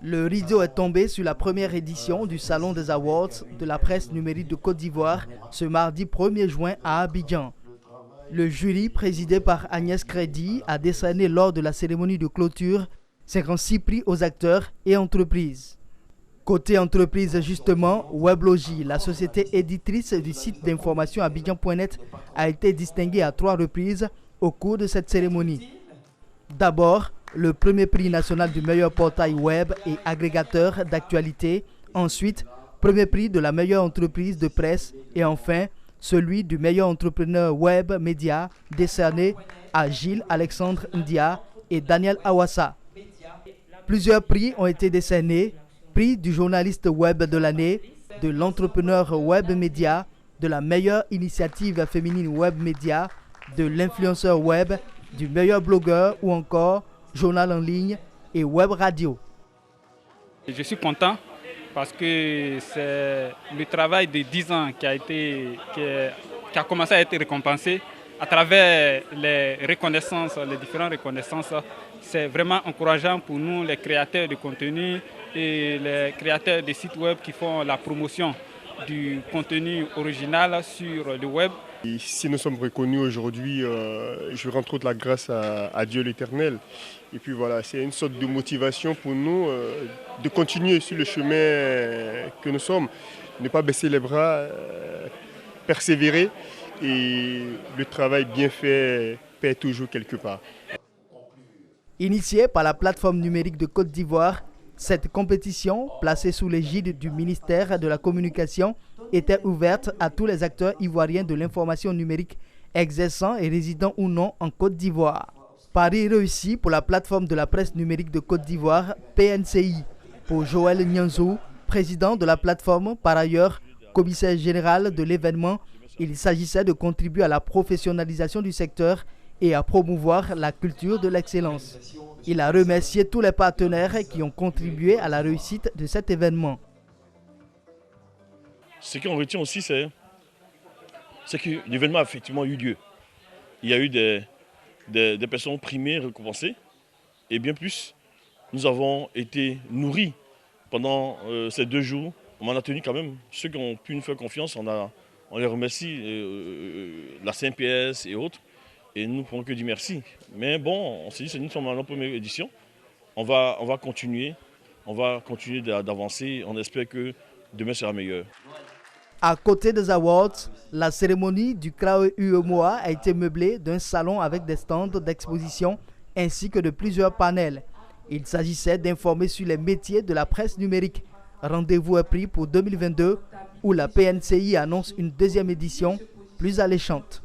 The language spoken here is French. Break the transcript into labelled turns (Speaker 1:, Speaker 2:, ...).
Speaker 1: Le rideau est tombé sur la première édition du Salon des Awards de la presse numérique de Côte d'Ivoire ce mardi 1er juin à Abidjan. Le jury, présidé par Agnès Crédit, a décerné lors de la cérémonie de clôture 56 prix aux acteurs et entreprises. Côté entreprise justement, Weblogy, la société éditrice du site d'information abidjan.net, a été distinguée à 3 reprises au cours de cette cérémonie. D'abord, le premier prix national du meilleur portail web et agrégateur d'actualité. Ensuite, premier prix de la meilleure entreprise de presse. Et enfin, celui du meilleur entrepreneur web média décerné à Gilles Alexandre Ndia et Daniel Awassa. Plusieurs prix ont été décernés. Prix du journaliste web de l'année, de l'entrepreneur web média, de la meilleure initiative féminine web média, de l'influenceur web, du meilleur blogueur ou encore journal en ligne et web radio.
Speaker 2: Je suis content parce que c'est le travail de 10 ans qui a commencé à être récompensé à travers les reconnaissances, les différentes reconnaissances. C'est vraiment encourageant pour nous, les créateurs de contenu et les créateurs de sites web qui font la promotion du contenu original sur le web.
Speaker 3: Et si nous sommes reconnus aujourd'hui, je rends toute la grâce à Dieu l'Éternel. Et puis voilà, c'est une sorte de motivation pour nous de continuer sur le chemin que nous sommes, ne pas baisser les bras, persévérer et le travail bien fait paie toujours quelque part.
Speaker 1: Initiée par la plateforme numérique de Côte d'Ivoire, cette compétition, placée sous l'égide du ministère de la Communication, était ouverte à tous les acteurs ivoiriens de l'information numérique exerçant et résidant ou non en Côte d'Ivoire. Pari réussi pour la plateforme de la presse numérique de Côte d'Ivoire, PNCI. Pour Joël Nyanzou, président de la plateforme, par ailleurs commissaire général de l'événement, il s'agissait de contribuer à la professionnalisation du secteur et à promouvoir la culture de l'excellence. Il a remercié tous les partenaires qui ont contribué à la réussite de cet événement.
Speaker 4: Ce qu'on retient aussi, c'est que l'événement a effectivement eu lieu. Il y a eu des personnes primées, récompensées, et bien plus, nous avons été nourris pendant ces 2 jours. On en a tenu quand même. Ceux qui ont pu nous faire confiance, on les remercie, la CNPS et autres. Et nous ne pouvons que dire merci. Mais bon, on s'est dit, nous sommes dans la première édition. On va continuer d'avancer. On espère que demain sera meilleur.
Speaker 1: À côté des awards, la cérémonie du CRAE UEMOA a été meublée d'un salon avec des stands d'exposition ainsi que de plusieurs panels. Il s'agissait d'informer sur les métiers de la presse numérique. Rendez-vous est pris pour 2022 où la PNCI annonce une 2e édition plus alléchante.